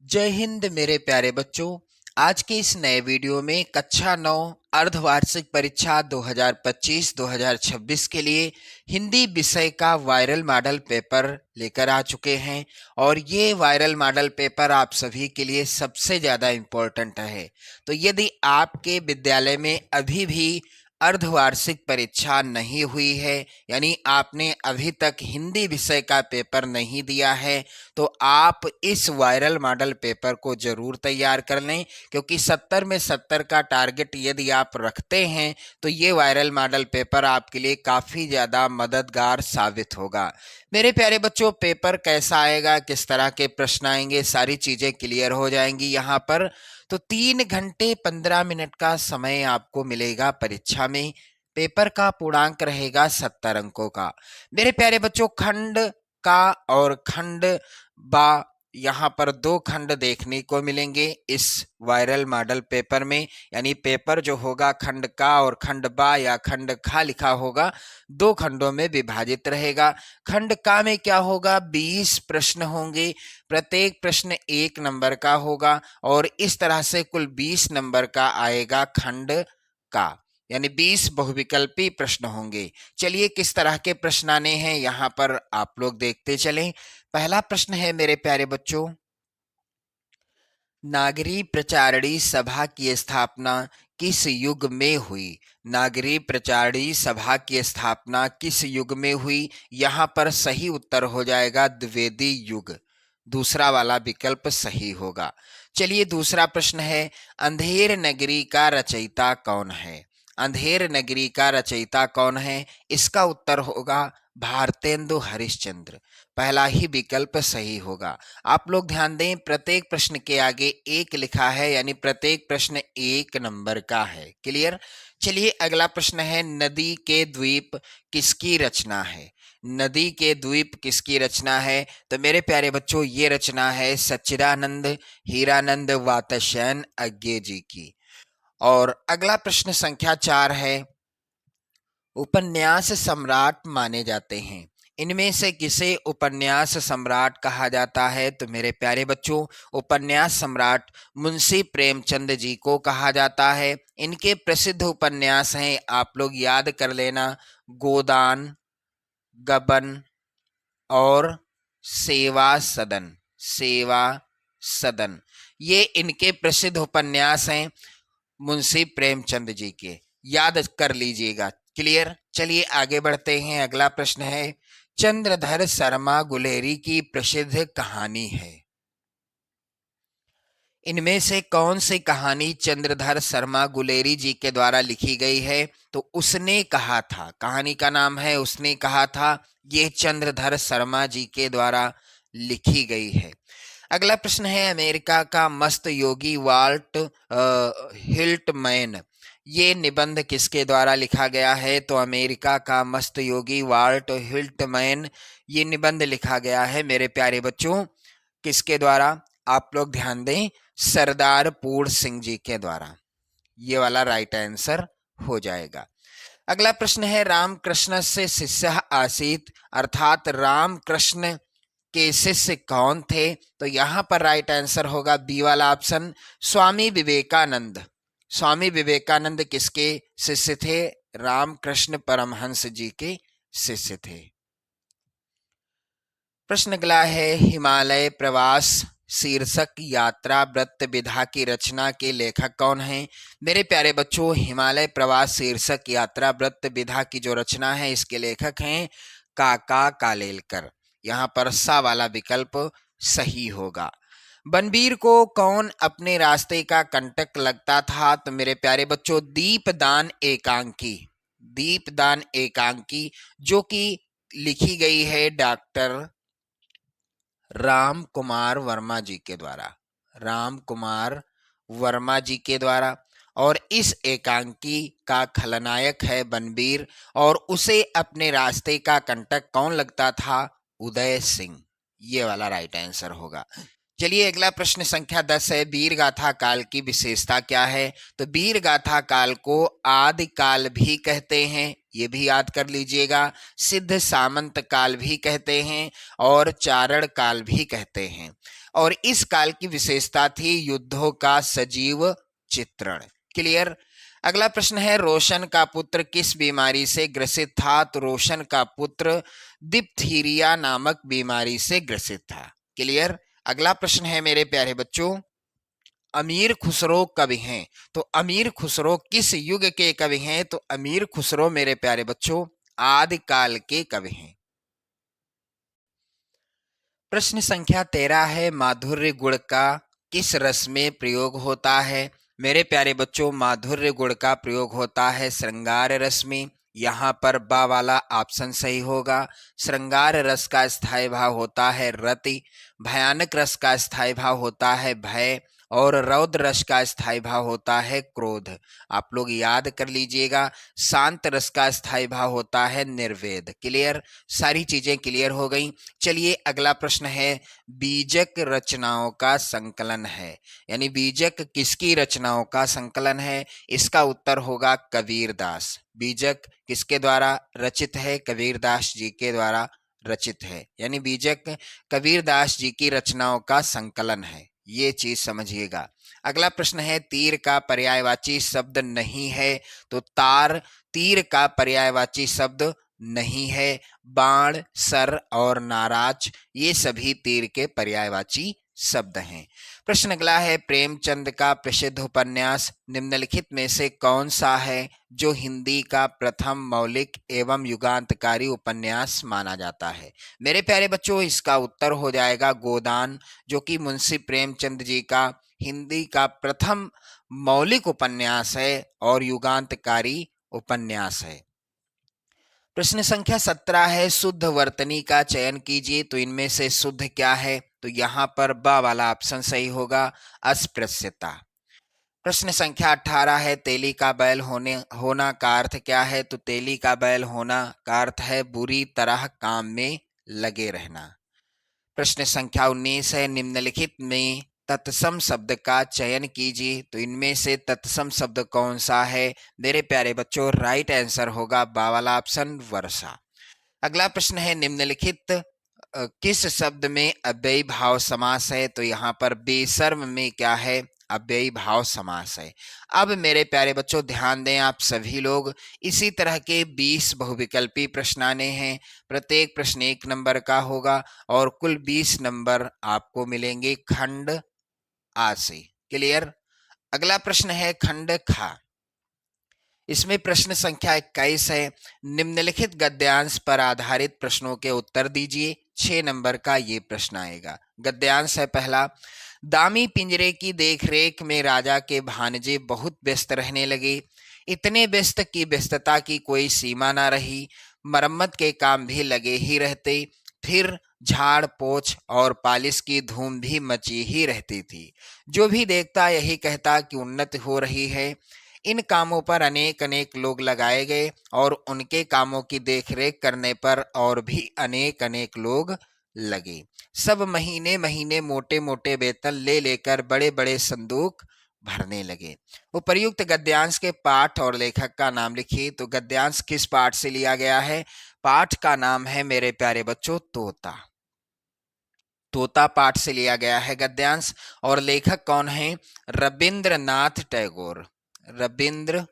जय हिंद मेरे प्यारे बच्चों। आज के इस नए वीडियो में कक्षा 9 अर्धवार्षिक परीक्षा 2025-2026 के लिए हिंदी विषय का वायरल मॉडल पेपर लेकर आ चुके हैं और ये वायरल मॉडल पेपर आप सभी के लिए सबसे ज़्यादा इम्पोर्टेंट है। तो यदि आपके विद्यालय में अभी भी अर्धवार्षिक परीक्षा नहीं हुई है, यानी आपने अभी तक हिंदी विषय का पेपर नहीं दिया है, तो आप इस वायरल मॉडल पेपर को जरूर तैयार कर लें, क्योंकि 70 में 70 का टारगेट यदि आप रखते हैं तो ये वायरल मॉडल पेपर आपके लिए काफ़ी ज़्यादा मददगार साबित होगा। मेरे प्यारे बच्चों, पेपर कैसा आएगा, किस तरह के प्रश्न आएंगे, सारी चीज़ें क्लियर हो जाएंगी यहाँ पर। तो 3 घंटे 15 मिनट का समय आपको मिलेगा परीक्षा में। पेपर का पूर्णांक रहेगा 70 अंकों का। मेरे प्यारे बच्चों, खंड का और खंड बा, यहाँ पर 2 खंड देखने को मिलेंगे इस वायरल मॉडल पेपर में। यानी पेपर जो होगा खंड का और खंड बा या खंड खा लिखा होगा, 2 खंडों में विभाजित रहेगा। खंड का में क्या होगा, 20 प्रश्न होंगे, प्रत्येक प्रश्न 1 नंबर का होगा और इस तरह से कुल 20 नंबर का आएगा खंड का, यानी 20 बहुविकल्पी प्रश्न होंगे। चलिए किस तरह के प्रश्न आने हैं यहाँ पर आप लोग देखते चलें। पहला प्रश्न है मेरे प्यारे बच्चों, नागरी प्रचारणी सभा की स्थापना किस युग में हुई? नागरी प्रचारणी सभा की स्थापना किस युग में हुई? यहाँ पर सही उत्तर हो जाएगा द्विवेदी युग। दूसरा वाला विकल्प सही होगा। चलिए दूसरा प्रश्न है, अंधेर नगरी का रचयिता कौन है? अंधेर नगरी का रचयिता कौन है? इसका उत्तर होगा भारतेंदु हरिश्चंद्र। पहला ही विकल्प सही होगा। आप लोग ध्यान दें, प्रत्येक प्रश्न के आगे 1 लिखा है, यानी प्रत्येक प्रश्न 1 नंबर का है। क्लियर। चलिए अगला प्रश्न है, नदी के द्वीप किसकी रचना है? नदी के द्वीप किसकी रचना है? तो मेरे प्यारे बच्चों, ये रचना है सच्चिदानंद हीरानंद वात्स्यायन अज्ञे जी की। और अगला प्रश्न संख्या 4 है, उपन्यास सम्राट माने जाते हैं, इनमें से किसे उपन्यास सम्राट कहा जाता है? तो मेरे प्यारे बच्चों, उपन्यास सम्राट मुंशी प्रेमचंद जी को कहा जाता है। इनके प्रसिद्ध उपन्यास हैं, आप लोग याद कर लेना, गोदान, गबन और सेवा सदन। सेवा सदन, ये इनके प्रसिद्ध उपन्यास हैं मुंशी प्रेमचंद जी के, याद कर लीजिएगा। क्लियर। चलिए आगे बढ़ते हैं। अगला प्रश्न है, चंद्रधर शर्मा गुलेरी की प्रसिद्ध कहानी है, इनमें से कौन सी कहानी चंद्रधर शर्मा गुलेरी जी के द्वारा लिखी गई है? तो उसने कहा था, कहानी का नाम है उसने कहा था। ये चंद्रधर शर्मा जी के द्वारा लिखी गई है। अगला प्रश्न है, अमेरिका का मस्त योगी वाल्ट हिल्टमैन, ये निबंध किसके द्वारा लिखा गया है? तो अमेरिका का मस्त योगी वाल्ट हिल्टमैन, ये निबंध लिखा गया है मेरे प्यारे बच्चों किसके द्वारा? आप लोग ध्यान दें, सरदार पूर्ण सिंह जी के द्वारा। ये वाला राइट आंसर हो जाएगा। अगला प्रश्न है, रामकृष्ण से शिष्य आसीत, अर्थात रामकृष्ण के शिष्य कौन थे? तो यहां पर राइट आंसर होगा बी वाला ऑप्शन, स्वामी विवेकानंद। स्वामी विवेकानंद किसके शिष्य थे? रामकृष्ण परमहंस जी के शिष्य थे। प्रश्न अगला है, हिमालय प्रवास शीर्षक यात्रा वृत्त विधा की रचना के लेखक कौन हैं? मेरे प्यारे बच्चों, हिमालय प्रवास शीर्षक यात्रा वृत्त विधा की जो रचना है, इसके लेखक हैं काका कालेलकर। यहाँ पर सा वाला विकल्प सही होगा। बनबीर को कौन अपने रास्ते का कंटक लगता था? तो मेरे प्यारे बच्चों, दीपदान एकांकी। दीपदान एकांकी, जो कि लिखी गई है डॉक्टर राम कुमार वर्मा जी के द्वारा। राम कुमार वर्मा जी के द्वारा। और इस एकांकी का खलनायक है बनबीर, और उसे अपने रास्ते का कंटक कौन लगता था? उदय सिंह। ये वाला राइट आंसर होगा। चलिए अगला प्रश्न संख्या 10 है, वीर गाथा काल की विशेषता क्या है? तो वीर गाथा काल को आदि काल भी कहते हैं, ये भी याद कर लीजिएगा। सिद्ध सामंत काल भी कहते हैं और चारण काल भी कहते हैं। और इस काल की विशेषता थी युद्धों का सजीव चित्रण। क्लियर। अगला प्रश्न है, रोशन का पुत्र किस बीमारी से ग्रसित था? तो रोशन का पुत्र डिप्थीरिया नामक बीमारी से ग्रसित था। क्लियर। अगला प्रश्न है मेरे प्यारे बच्चों, अमीर खुसरो कवि हैं? तो अमीर खुसरो किस युग के कवि हैं? तो अमीर खुसरो मेरे प्यारे बच्चों आदिकाल के कवि हैं। प्रश्न संख्या 13 है, माधुर्य गुण का किस रस में प्रयोग होता है? मेरे प्यारे बच्चों माधुर्य गुण का प्रयोग होता है श्रृंगार रस में। यहाँ पर बा वाला ऑप्शन सही होगा। श्रृंगार रस का स्थायी भाव होता है रति, भयानक रस का स्थायी भाव होता है भय, और रौद्र रस का स्थायी भाव होता है क्रोध। आप लोग याद कर लीजिएगा। शांत रस का स्थायी भाव होता है निर्वेद। क्लियर। सारी चीजें क्लियर हो गई। चलिए अगला प्रश्न है, बीजक रचनाओं का संकलन है, यानी बीजक किसकी रचनाओं का संकलन है? इसका उत्तर होगा कबीरदास। बीजक किसके द्वारा रचित है? कबीरदास जी के द्वारा रचित है, यानी बीजक कबीरदास जी की रचनाओं का संकलन है। ये चीज समझिएगा। अगला प्रश्न है, तीर का पर्यायवाची शब्द नहीं है? तो तार तीर का पर्यायवाची शब्द नहीं है। बाण, सर और नाराज ये सभी तीर के पर्यायवाची शब्द हैं। प्रश्न अगला है, प्रेमचंद का प्रसिद्ध उपन्यास निम्नलिखित में से कौन सा है जो हिंदी का प्रथम मौलिक एवं युगांतकारी उपन्यास माना जाता है? मेरे प्यारे बच्चों इसका उत्तर हो जाएगा गोदान, जो कि मुंशी प्रेमचंद जी का हिंदी का प्रथम मौलिक उपन्यास है और युगांतकारी उपन्यास है। प्रश्न संख्या 17 है, शुद्ध वर्तनी का चयन कीजिए। तो इनमें से शुद्ध क्या है? तो यहाँ पर ब वाला ऑप्शन सही होगा, अस्पृश्यता। प्रश्न संख्या 18 है, तेली का बैल होना का अर्थ क्या है? तो तेली का बैल होना का अर्थ है बुरी तरह काम में लगे रहना। प्रश्न संख्या 19 है, निम्नलिखित में तत्सम शब्द का चयन कीजिए। तो इनमें से तत्सम शब्द कौन सा है? मेरे प्यारे बच्चों राइट आंसर होगा बा वाला ऑप्शन वर्षा। अगला प्रश्न है, निम्नलिखित किस शब्द में अव्ययी भाव समास है? तो यहाँ पर बेशर्म में क्या है? अव्ययी भाव समास है। अब मेरे प्यारे बच्चों ध्यान दें आप सभी लोग, इसी तरह के 20 बहुविकल्पी प्रश्न आने हैं। प्रत्येक प्रश्न 1 नंबर का होगा और कुल 20 नंबर आपको मिलेंगे खंड आ से। क्लियर। अगला प्रश्न है खंड खा। इसमें प्रश्न संख्या 21 है, निम्नलिखित गद्यांश पर आधारित प्रश्नों के उत्तर दीजिए। 6 नंबर का ये प्रश्न आएगा। गद्यांश है पहला, दामी पिंजरे की देखरेख में राजा के भांजे बहुत व्यस्त रहने लगे। इतने व्यस्त की व्यस्तता की कोई सीमा ना रही। मरम्मत के काम भी लगे ही रहते। फिर झाड़ पोछ और पालिश की धूम भी मची ही रहती थी। जो भी देखता यही कहता कि उन्नति हो रही है। इन कामों पर अनेक अनेक लोग लगाए गए और उनके कामों की देखरेख करने पर और भी अनेक अनेक लोग लगे। सब महीने महीने मोटे मोटे वेतन ले लेकर बड़े बड़े संदूक भरने लगे। उपर्युक्त गद्यांश के पाठ और लेखक का नाम लिखिए। तो गद्यांश किस पाठ से लिया गया है? पाठ का नाम है मेरे प्यारे बच्चों तोता। तोता पाठ से लिया गया है गद्यांश। और लेखक कौन है? रविंद्रनाथ टैगोर। रविंद्र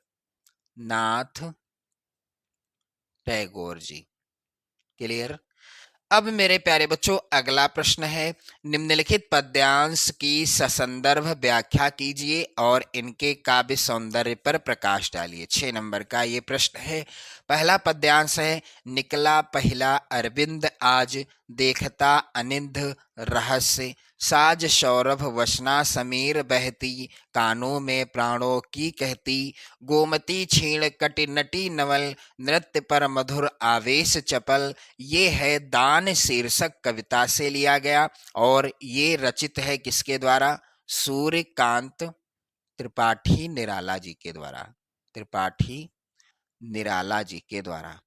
नाथ टैगोर जी। क्लियर। अब मेरे प्यारे बच्चों अगला प्रश्न है, निम्नलिखित पद्यांश की ससंदर्भ व्याख्या कीजिए और इनके काव्य सौंदर्य पर प्रकाश डालिए। 6 नंबर का ये प्रश्न है। पहला पद्यांश है, निकला पहला अरविंद आज, देखता अनिंद रहस्य, साज सौरभ वसना समीर बहती, कानों में प्राणों की कहती, गोमती क्षीण कटि नटी नवल, नृत्य पर मधुर आवेश चपल। ये है दान शीर्षक कविता से लिया गया और ये रचित है किसके द्वारा? सूर्यकांत त्रिपाठी निराला जी के द्वारा। त्रिपाठी निराला जी के द्वारा।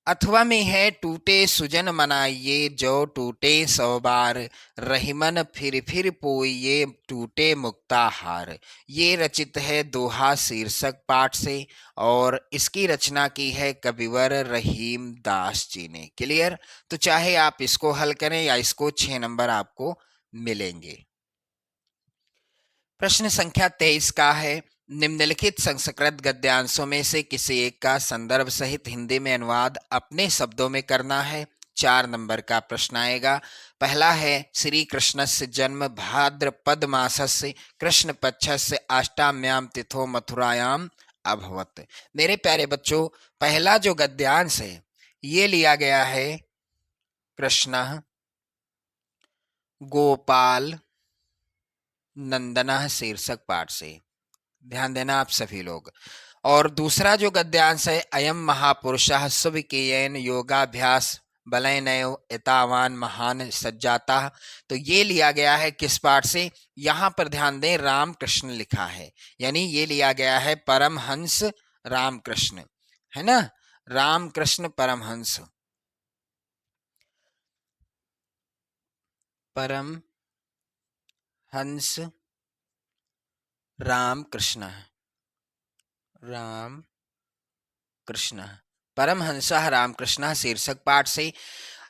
अथवा में है टूटे सुजन मनाइए जो टूटे 100 बार, रहीमन फिर पोइए टूटे मुक्ताहार। ये रचित है दोहा शीर्षक पाठ से और इसकी रचना की है कविवर रहीम दास जी ने। क्लियर? तो चाहे आप इसको हल करें या इसको 6 नंबर आपको मिलेंगे। प्रश्न संख्या 23 का है, निम्नलिखित संस्कृत गद्यांशों में से किसी एक का संदर्भ सहित हिंदी में अनुवाद अपने शब्दों में करना है। 4 नंबर का प्रश्न आएगा। पहला है, श्री कृष्णस्य जन्म भाद्रपद मासस्य कृष्ण पक्षस्य अष्टाम्याम तिथो मथुरायाम अभवत। मेरे प्यारे बच्चों, पहला जो गद्यांश है ये लिया गया है कृष्ण गोपाल नंदना शीर्षक पाठ से। ध्यान देना आप सभी लोग। और दूसरा जो गद्यांश है, अयम महापुरुषः सुविकीयेन योगाभ्यास बलैनैव एतावान महान सज्जाता, तो ये लिया गया है किस पाठ से? यहाँ पर ध्यान दें, रामकृष्ण लिखा है, यानी ये लिया गया है परमहंस रामकृष्ण, है ना, रामकृष्ण परमहंस, परमहंस रामकृष्ण, राम कृष्ण, परमहंसः रामकृष्ण शीर्षक पाठ से।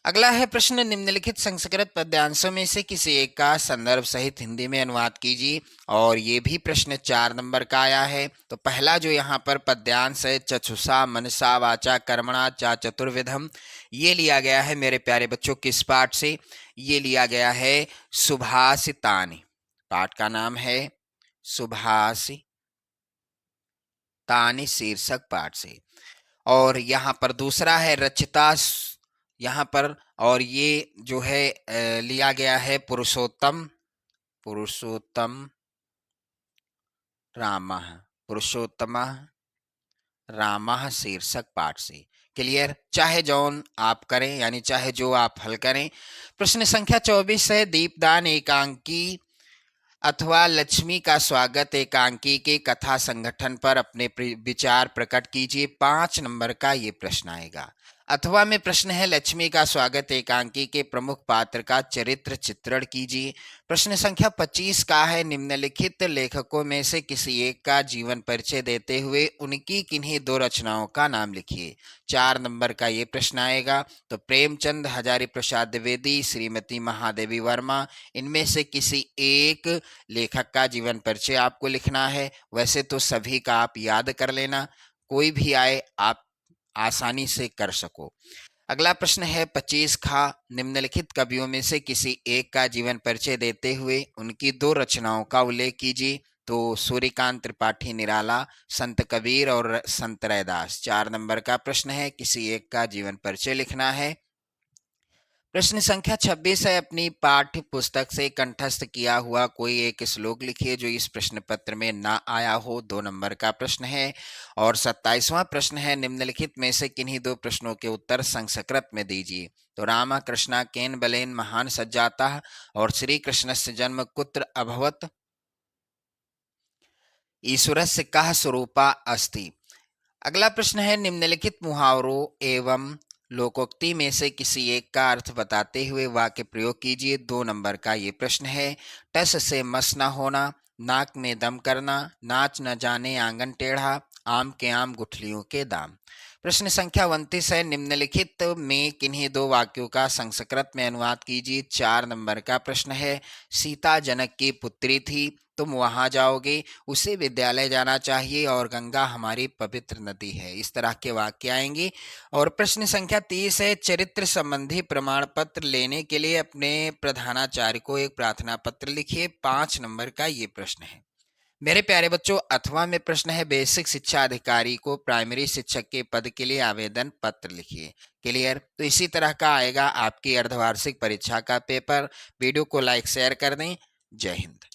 अगला है प्रश्न, निम्नलिखित संस्कृत पद्यांशों में से किसी एक का संदर्भ सहित हिंदी में अनुवाद कीजिए। और ये भी प्रश्न 4 नंबर का आया है। तो पहला जो यहाँ पर पद्यांश है, चक्षुषा मनसा वाचा कर्मणा चा चतुर्विधम, ये लिया गया है मेरे प्यारे बच्चों किस पाठ से? ये लिया गया है सुभाषितानि, पाठ का नाम है सुभाषितानि शीर्षक पाठ से। और यहाँ पर दूसरा है रचिता, यहाँ पर, और ये जो है लिया गया है पुरुषोत्तम, पुरुषोत्तम रामः, पुरुषोत्तम रामः शीर्षक पाठ से। क्लियर? चाहे जौन आप करें, यानी चाहे जो आप हल करें। प्रश्न संख्या 24 है, दीपदान एकांकी अथवा लक्ष्मी का स्वागत एकांकी के कथा संगठन पर अपने विचार प्रकट कीजिए। 5 नंबर का ये प्रश्न आएगा। अथवा में प्रश्न है, लक्ष्मी का स्वागत एकांकी के प्रमुख पात्र का चरित्र चित्रण कीजिए। प्रश्न संख्या 25 का है, निम्नलिखित लेखकों में से किसी एक का जीवन परिचय देते हुए उनकी किन्हीं 2 रचनाओं का नाम लिखिए। 4 नंबर का ये प्रश्न आएगा। तो प्रेमचंद, हजारी प्रसाद द्विवेदी, श्रीमती महादेवी वर्मा, इनमें से किसी एक लेखक का जीवन परिचय आपको लिखना है। वैसे तो सभी का आप याद कर लेना, कोई भी आए आप आसानी से कर सको। अगला प्रश्न है 25 खा, निम्नलिखित कवियों में से किसी एक का जीवन परिचय देते हुए उनकी 2 रचनाओं का उल्लेख कीजिए। तो सूर्यकांत त्रिपाठी निराला, संत कबीर और संत रैदास। 4 नंबर का प्रश्न है, किसी एक का जीवन परिचय लिखना है। प्रश्न संख्या 26 है, अपनी पाठ्य पुस्तक से कंठस्थ किया हुआ कोई एक श्लोक लिखिए जो इस प्रश्न पत्र में ना आया हो। 2 नंबर का प्रश्न है। और 27वां प्रश्न है, निम्नलिखित में से किन्हीं 2 प्रश्नों के उत्तर संस्कृत में दीजिए। तो राम कृष्णा केन बलेन महान सज्जाता और श्री कृष्ण से जन्म कुत्र अभवत, ईश्वरस्य कः स्वरूपा अस्ति। अगला प्रश्न है, निम्नलिखित मुहावरों एवं लोकोक्ति में से किसी एक का अर्थ बताते हुए वाक्य प्रयोग कीजिए। 2 नंबर का ये प्रश्न है। टस से मस न होना, नाक में दम करना, नाच न जाने आंगन टेढ़ा, आम के आम गुठलियों के दाम। प्रश्न संख्या 29 है, निम्नलिखित में किन्हीं 2 वाक्यों का संस्कृत में अनुवाद कीजिए। 4 नंबर का प्रश्न है, सीता जनक की पुत्री थी, तुम वहां जाओगे, उसे विद्यालय जाना चाहिए और गंगा हमारी पवित्र नदी है। इस तरह के वाक्य आएंगे। और प्रश्न संख्या 30 है, चरित्र संबंधी प्रमाण पत्र लेने के लिए अपने प्रधानाचार्य को एक प्रार्थना पत्र लिखिए। 5 नंबर का ये प्रश्न है। मेरे प्यारे बच्चों, अथवा में प्रश्न है, बेसिक शिक्षा अधिकारी को प्राइमरी शिक्षक के पद के लिए आवेदन पत्र लिखिए। क्लियर? तो इसी तरह का आएगा आपकी अर्धवार्षिक परीक्षा का पेपर। वीडियो को लाइक शेयर कर दें। जय हिंद।